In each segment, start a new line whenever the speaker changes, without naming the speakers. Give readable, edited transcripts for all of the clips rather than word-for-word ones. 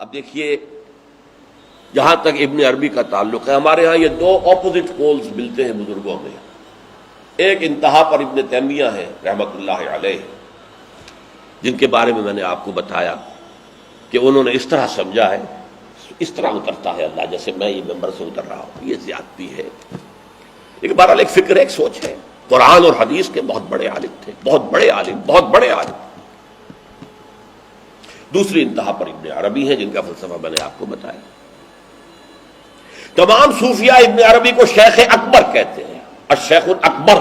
اب دیکھیے جہاں تک ابن عربی کا تعلق ہے، ہمارے ہاں یہ دو اپوزٹ پولز ملتے ہیں بزرگوں میں. ایک انتہا پر ابن تیمیہ ہے رحمۃ اللہ علیہ، جن کے بارے میں نے آپ کو بتایا کہ انہوں نے اس طرح سمجھا ہے، اس طرح اترتا ہے اللہ جیسے میں یہ ممبر سے اتر رہا ہوں، یہ زیادتی ہے. لیکن بہرحال ایک فکر ہے، ایک سوچ ہے. قرآن اور حدیث کے بہت بڑے عالم تھے، بہت بڑے عالم، بہت بڑے عالم. دوسری انتہا پر ابن عربی ہیں جن کا فلسفہ میں نے آپ کو بتایا. تمام صوفیاء ابن عربی کو شیخ اکبر کہتے ہیں، الشیخ الاکبر،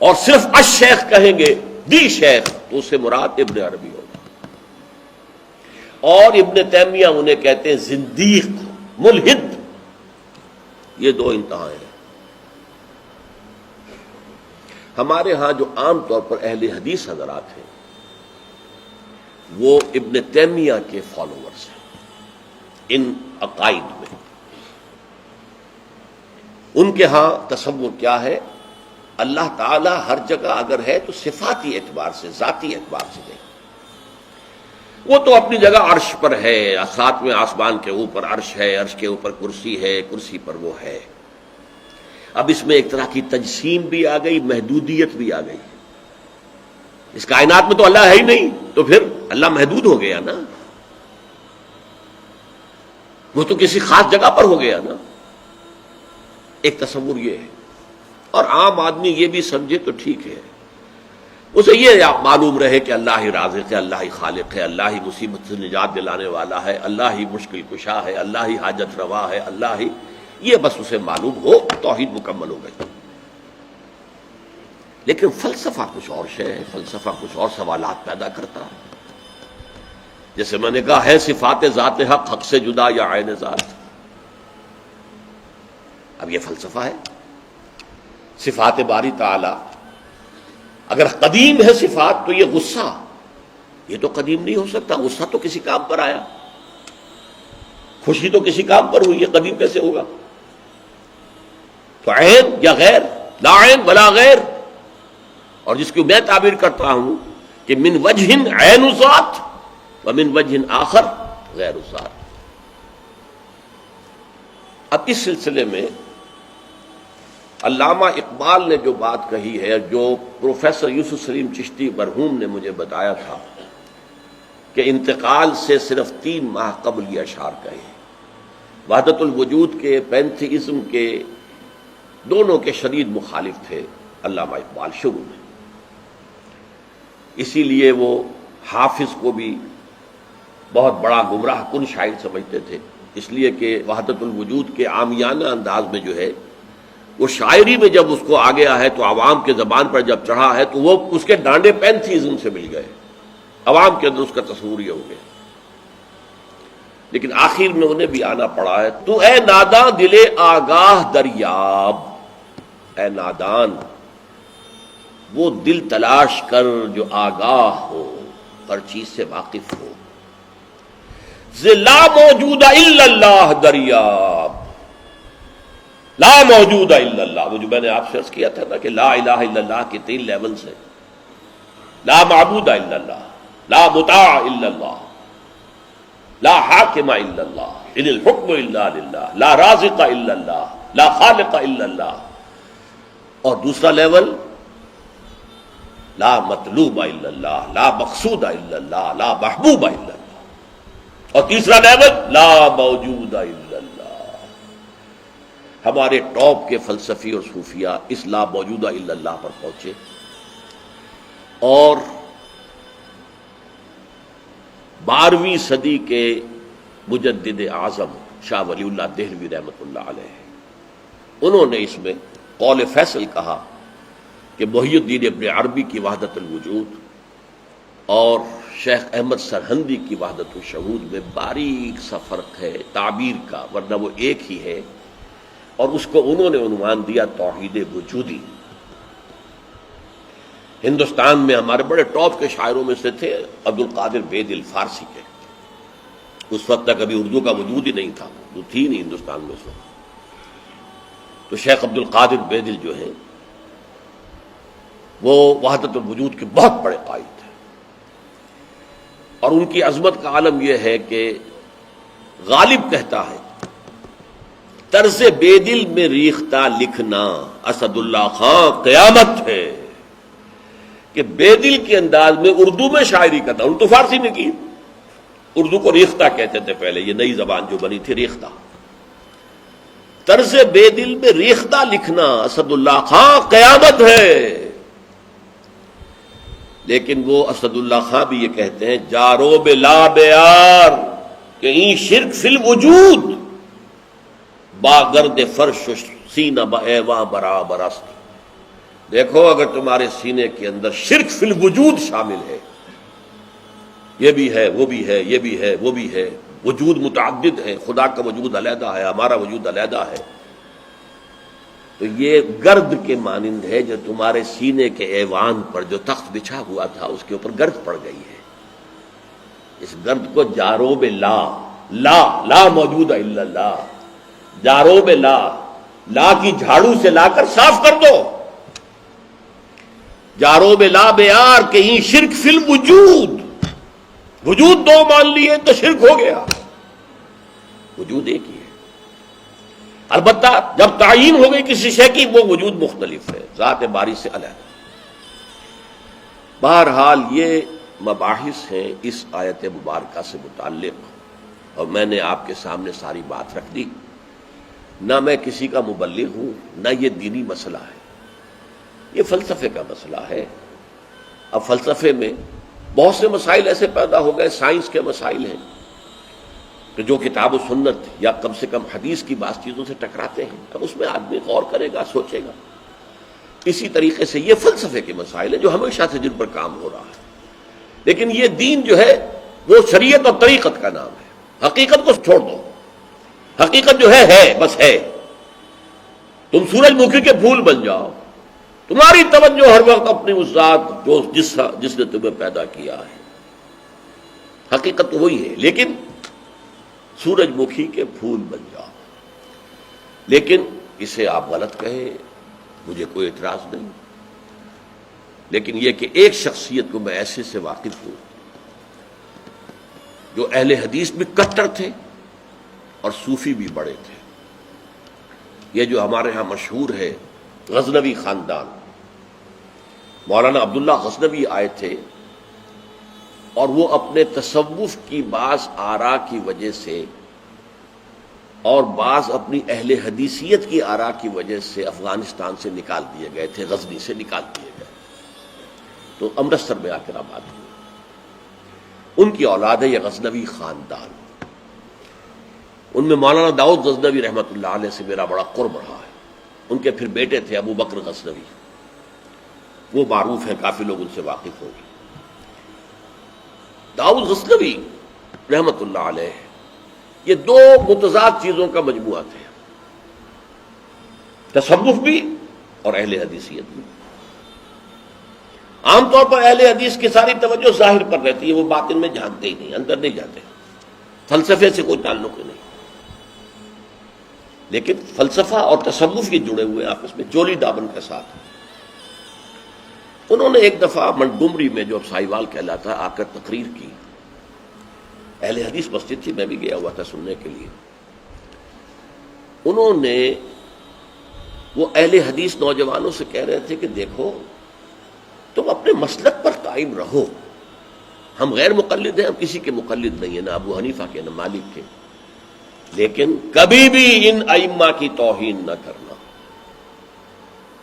اور صرف الشیخ کہیں گے، دی شیخ، تو اس سے مراد ابن عربی ہوگا. اور ابن تیمیہ انہیں کہتے ہیں زندیق، ملحد. یہ دو انتہائیں ہیں. ہمارے ہاں جو عام طور پر اہل حدیث حضرات ہیں وہ ابن تیمیہ کے فالوورز ہیں ان عقائد میں. ان کے ہاں تصور کیا ہے؟ اللہ تعالی ہر جگہ اگر ہے تو صفاتی اعتبار سے، ذاتی اعتبار سے نہیں. وہ تو اپنی جگہ عرش پر ہے، ساتویں آسمان کے اوپر عرش ہے، عرش کے اوپر کرسی ہے، کرسی پر وہ ہے. اب اس میں ایک طرح کی تجسیم بھی آ گئی، محدودیت بھی آ گئی. اس کائنات میں تو اللہ ہے ہی نہیں، تو پھر اللہ محدود ہو گیا نا، وہ تو کسی خاص جگہ پر ہو گیا نا. ایک تصور یہ ہے. اور عام آدمی یہ بھی سمجھے تو ٹھیک ہے، اسے یہ معلوم رہے کہ اللہ ہی رازق ہے، اللہ ہی خالق ہے، اللہ ہی مصیبت سے نجات دلانے والا ہے، اللہ ہی مشکل کشا ہے، اللہ ہی حاجت روا ہے، اللہ ہی، یہ بس اسے معلوم ہو، توحید مکمل ہو گئی. لیکن فلسفہ کچھ اور شے ہے، فلسفہ کچھ اور سوالات پیدا کرتا ہے. جیسے میں نے کہا ہے صفات ذات حق، حق سے جدا یا عین ذات. اب یہ فلسفہ ہے. صفات باری تعالی اگر قدیم ہے صفات تو یہ غصہ، یہ تو قدیم نہیں ہو سکتا. غصہ تو کسی کام پر آیا، خوشی تو کسی کام پر ہوئی، یہ قدیم کیسے ہوگا؟ تو عین یا غیر، لا عین ولا غیر. اور جس کی میں تعبیر کرتا ہوں کہ من وجہ عین ذات ومن وجہ آخر غیر ذات. اب اس سلسلے میں علامہ اقبال نے جو بات کہی ہے، جو پروفیسر یوسف سلیم چشتی مرحوم نے مجھے بتایا تھا کہ انتقال سے صرف 3 ماہ قبل یہ اشعار کہے. وحدت الوجود کے، پینتھیزم کے، دونوں کے شدید مخالف تھے علامہ اقبال شروع میں. اسی لیے وہ حافظ کو بھی بہت بڑا گمراہ کن شاعر سمجھتے تھے، اس لیے کہ وحدت الوجود کے عامیانہ انداز میں جو ہے وہ شاعری میں جب اس کو آ گیا ہے تو عوام کے زبان پر جب چڑھا ہے تو وہ اس کے ڈانڈے پینتھیزم سے مل گئے، عوام کے اندر اس کا تصور یہ ہو گیا. لیکن آخر میں انہیں بھی آنا پڑا ہے. تو اے ناداں دل آگاہ دریاب، اے نادان وہ دل تلاش کر جو آگاہ ہو، ہر چیز سے واقف ہو. لا موجود الا اللہ دریاب، لا موجود الا اللہ. وہ جو میں نے آپ سے عرض کیا تھا نا کہ لا الہ الا اللہ کے 3 لیولز ہیں. لا معبود الا اللہ، لا مطاع الا اللہ، لا حاکم الا اللہ، ان الحکم الا للہ، لا رازق الا اللہ، لا خالق الا اللہ. اور دوسرا لیول لا مطلوب الا اللہ، لا مقصود الا اللہ، لا محبوب الا اللہ. اور تیسرا لیول لا موجود الا اللہ. ہمارے ٹاپ کے فلسفی اور صوفیاء اس لا موجود الا اللہ پر پہنچے. اور 12ویں صدی کے مجدد اعظم شاہ ولی اللہ دہلوی رحمۃ اللہ علیہ، انہوں نے اس میں قول فیصل کہا کہ محی الدین ابن عربی کی وحدت الوجود اور شیخ احمد سرہندی کی وحدت الشہود میں باریک سا فرق ہے تعبیر کا، ورنہ وہ ایک ہی ہے. اور اس کو انہوں نے عنوان دیا توحید وجودی. ہندوستان میں ہمارے بڑے ٹاپ کے شاعروں میں سے تھے عبد القادر بید الفارسی کے. اس وقت تک ابھی اردو کا وجود ہی نہیں تھا، اردو تھی نہیں ہندوستان میں اس وقت. تو شیخ عبد القادر بیدل جو ہیں وہ وحدت الوجود کے بہت بڑے قائد تھے. اور ان کی عظمت کا عالم یہ ہے کہ غالب کہتا ہے طرز بے دل میں ریختہ لکھنا اسد اللہ خان قیامت ہے، کہ بے دل کے انداز میں اردو میں شاعری کرتا، ان تو فارسی میں کی، اردو کو ریختہ کہتے تھے پہلے، یہ نئی زبان جو بنی تھی ریختہ، طرز بے دل میں ریختہ لکھنا اسد اللہ خان قیامت ہے۔ لیکن وہ اسد اللہ خان بھی یہ کہتے ہیں جارو بلا بیار کہ این شرک فی الوجود باگرد فرش سینہ بایواں برابر است۔ دیکھو اگر تمہارے سینے کے اندر شرک فی الوجود شامل ہے، یہ بھی ہے وہ بھی ہے یہ بھی ہے وہ بھی ہے، وجود متعدد ہے، خدا کا وجود علیحدہ ہے، ہمارا وجود علیحدہ ہے، تو یہ گرد کے مانند ہے جو تمہارے سینے کے ایوان پر جو تخت بچھا ہوا تھا اس کے اوپر گرد پڑ گئی ہے۔ اس گرد کو جاروب لا موجود الا اللہ، جاروب لا کی جھاڑو سے لا کر صاف کر دو، جاروب لا بیار کہیں شرک فی الوجود، وجود دو مان لیے تو شرک ہو گیا، وجود ایک ہی ہے۔ البتہ جب تعین ہو گئی کسی شے کی وہ وجود مختلف ہے، ذات باری سے علیحدہ۔ بہرحال یہ مباحث ہیں اس آیت مبارکہ سے متعلق، اور میں نے آپ کے سامنے ساری بات رکھ دی۔ نہ میں کسی کا مبلغ ہوں، نہ یہ دینی مسئلہ ہے، یہ فلسفے کا مسئلہ ہے۔ اب فلسفے میں بہت سے مسائل ایسے پیدا ہو گئے، سائنس کے مسائل ہیں کہ جو کتاب و سنت یا کم سے کم حدیث کی بعض چیزوں سے ٹکراتے ہیں، اب اس میں آدمی غور کرے گا، سوچے گا۔ اسی طریقے سے یہ فلسفے کے مسائل ہیں جو ہمیشہ سے جن پر کام ہو رہا ہے، لیکن یہ دین جو ہے وہ شریعت اور طریقت کا نام ہے۔ حقیقت کو چھوڑ دو، حقیقت جو ہے بس ہے۔ تم سورج مکھی کے پھول بن جاؤ، تمہاری توجہ ہر وقت اپنی اس ذات جو جس نے تمہیں پیدا کیا ہے، حقیقت تو وہی ہے، لیکن سورج مکھی کے پھول بن جاؤ۔ لیکن اسے آپ غلط کہیں، مجھے کوئی اعتراض نہیں، لیکن یہ کہ ایک شخصیت کو میں ایسے سے واقف ہوں جو اہل حدیث بھی کٹر تھے اور صوفی بھی بڑے تھے۔ یہ جو ہمارے ہاں مشہور ہے غزنوی خاندان، مولانا عبداللہ غزنوی آئے تھے اور وہ اپنے تصوف کی بعض آراء کی وجہ سے اور بعض اپنی اہل حدیثیت کی آراء کی وجہ سے افغانستان سے نکال دیے گئے تھے، غزنی سے نکال دیے گئے، تو امرتسر میں آ کر آباد ہوئے۔ ان کی اولاد ہے یہ غزنوی خاندان۔ ان میں مولانا داؤد غزنوی رحمۃ اللہ علیہ سے میرا بڑا قرب رہا ہے۔ ان کے پھر بیٹے تھے ابو بکر غزنوی، وہ معروف ہیں، کافی لوگ ان سے واقف ہوں گے۔ داؤد غزنوی رحمۃ اللہ علیہ یہ دو متضاد چیزوں کا مجموعہ تھے، تصوف بھی اور اہل حدیثیت بھی۔ عام طور پر اہل حدیث کی ساری توجہ ظاہر پر رہتی ہے، وہ باطن میں جانتے ہی نہیں، اندر نہیں جاتے، فلسفے سے کوئی تعلق ہی نہیں۔ لیکن فلسفہ اور تصوف یہ جڑے ہوئے آپس میں چولی دامن کے ساتھ۔ انہوں نے ایک دفعہ منٹگمری میں جو اب سائیوال کہلاتا ہے آ کر تقریر کی، اہل حدیث مسجد تھی، میں بھی گیا ہوا تھا سننے کے لیے۔ انہوں نے وہ اہل حدیث نوجوانوں سے کہہ رہے تھے کہ دیکھو تم اپنے مسلک پر قائم رہو، ہم غیر مقلد ہیں، ہم کسی کے مقلد نہیں ہیں، نہ ابو حنیفہ کے نہ مالک کے، لیکن کبھی بھی ان ائمہ کی توہین نہ کرنا۔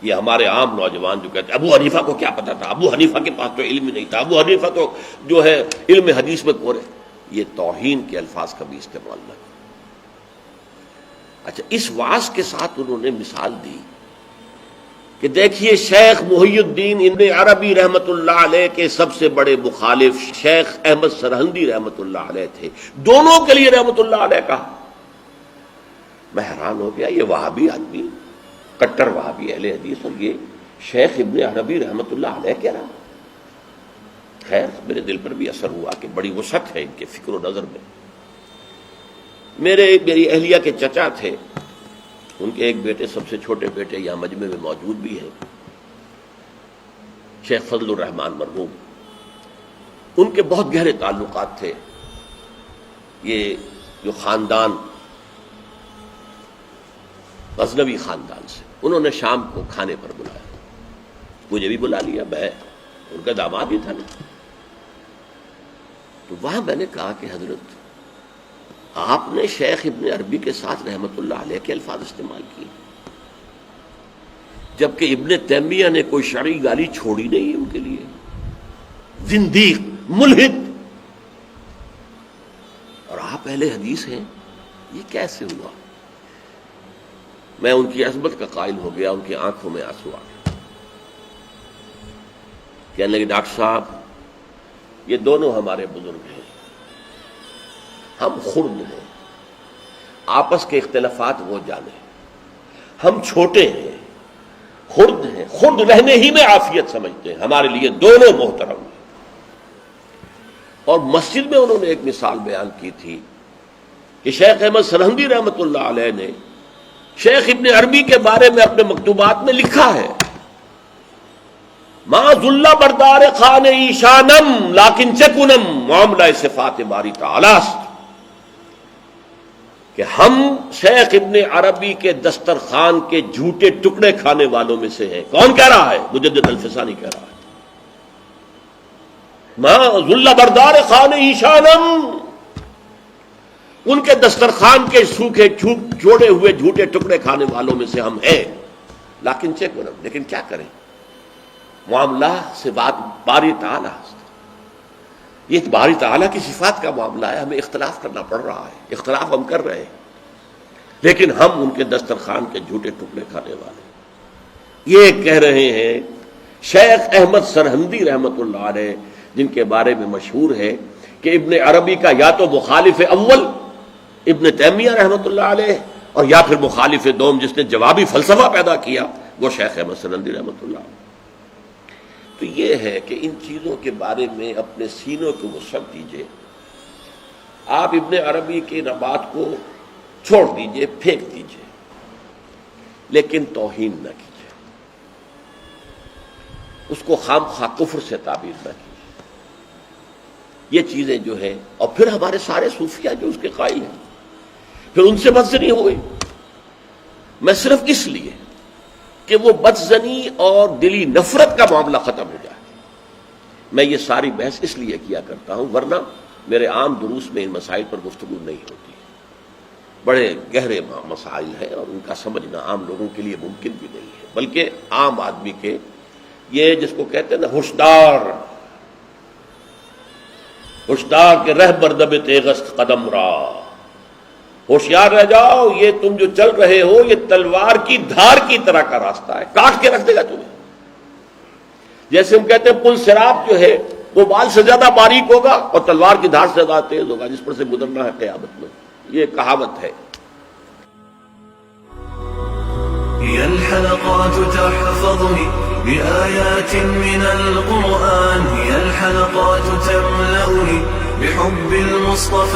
یہ ہمارے عام نوجوان جو کہتے ہیں ابو حنیفہ کو کیا پتا تھا، ابو حنیفہ کے پاس تو علم ہی نہیں تھا، ابو حنیفہ تو جو ہے علم حدیث میں کورے، یہ توہین کے الفاظ کا بھی استعمال نہ کریں۔ اچھا، اس واعظ کے ساتھ انہوں نے مثال دی کہ دیکھیے شیخ محی الدین ابن عربی رحمۃ اللہ علیہ کے سب سے بڑے مخالف شیخ احمد سرہندی رحمۃ اللہ علیہ تھے، دونوں کے لیے رحمۃ اللہ علیہ کہا۔ میں حیران ہو گیا، یہ وہابی آدمی، کٹر وہابی اہل حدیث، اور یہ شیخ ابن عربی رحمۃ اللہ علیہ کہہ رہا۔ خیر میرے دل پر بھی اثر ہوا کہ بڑی وسعت ہے ان کے فکر و نظر میں۔ میری اہلیہ کے چچا تھے، ان کے ایک بیٹے، سب سے چھوٹے بیٹے یہاں مجمع میں موجود بھی ہیں، شیخ فضل الرحمان مرحوم۔ ان کے بہت گہرے تعلقات تھے یہ جو خاندان غزنوی خاندان سے. انہوں نے شام کو کھانے پر بلایا, مجھے بھی بلا لیا, میں ان کا داماد ہی تھا نا. تو وہاں میں نے کہا کہ حضرت آپ نے شیخ ابن عربی کے ساتھ رحمت اللہ علیہ کے الفاظ استعمال کیے, جبکہ ابن تیمیہ نے کوئی شرعی گالی چھوڑی نہیں ان کے لیے. زندیق, ملحد, اور آپ اہل حدیث ہیں, یہ کیسے ہوا؟ میں ان کی عظمت کا قائل ہو گیا, ان کی آنکھوں میں آنسو آ گیا. کہنے لگے ڈاکٹر صاحب یہ دونوں ہمارے بزرگ ہیں, ہم خرد ہیں, آپس کے اختلافات وہ جانے, ہم چھوٹے ہیں, خرد ہیں, خرد رہنے ہی میں عافیت سمجھتے ہیں, ہمارے لیے دونوں محترم ہیں. اور مسجد میں انہوں نے ایک مثال بیان کی تھی کہ شیخ احمد سرہندی رحمت اللہ علیہ نے شیخ ابن عربی کے بارے میں اپنے مکتوبات میں لکھا ہے ما ذل بردار خان ایشانم لیکن چکنم معاملہ صفات باری تعالی است, کہ ہم شیخ ابن عربی کے دسترخوان کے جھوٹے ٹکڑے کھانے والوں میں سے ہیں. کون کہہ رہا ہے؟ مجدد الفسانی کہہ رہا ہے. ما ذل بردار خان ایشانم, ان کے دسترخوان کے سوکھے جوڑے ہوئے جھوٹے ٹکڑے کھانے والوں میں سے ہم ہیں. لیکن چکنم, لیکن کیا کریں, معاملہ سے بات باری تعالیٰ, یہ باری تعالیٰ کی صفات کا معاملہ ہے, ہمیں اختلاف کرنا پڑ رہا ہے, اختلاف ہم کر رہے ہیں, لیکن ہم ان کے دسترخوان کے جھوٹے ٹکڑے کھانے والے. یہ کہہ رہے ہیں شیخ احمد سرہندی رحمت اللہ علیہ, جن کے بارے میں مشہور ہے کہ ابن عربی کا یا تو مخالف اول ابن تیمیہ رحمت اللہ علیہ, اور یا پھر مخالف دوم جس نے جوابی فلسفہ پیدا کیا وہ شیخ احمد سرہندی رحمت اللہ علیہ. تو یہ ہے کہ ان چیزوں کے بارے میں اپنے سینوں کو وسعت دیجئے. آپ ابن عربی کی بات کو چھوڑ دیجئے, پھینک دیجئے, لیکن توہین نہ کیجئے, اس کو خام خواہ کفر سے تعبیر نہ کیجئے. یہ چیزیں جو ہیں, اور پھر ہمارے سارے صوفیہ جو اس کے قائل ہیں, پھر ان سے بدزنی ہو گئی. میں صرف اس لیے کہ وہ بدزنی اور دلی نفرت کا معاملہ ختم ہو جائے, میں یہ ساری بحث اس لیے کیا کرتا ہوں, ورنہ میرے عام دروس میں ان مسائل پر گفتگو نہیں ہوتی. بڑے گہرے مسائل ہیں اور ان کا سمجھنا عام لوگوں کے لیے ممکن بھی نہیں ہے, بلکہ عام آدمی کے, یہ جس کو کہتے ہیں نا ہوشدار, ہوشدار کے رہ بردب تیغست قدم را, ہوشیار رہ جاؤ, یہ تم جو چل رہے ہو یہ تلوار کی دھار کی طرح کا راستہ ہے, کاٹ کے رکھ دے گا تمہیں. جیسے ہم کہتے ہیں پل صراط جو ہے وہ بال سے زیادہ باریک ہوگا اور تلوار کی دھار سے زیادہ تیز ہوگا, جس پر سے گزرنا ہے قیامت میں. یہ کہاوت ہے.
هي الحلقات تحفظني بآيات من القرآن, هي الحلقات تملأني بحب المصطفى.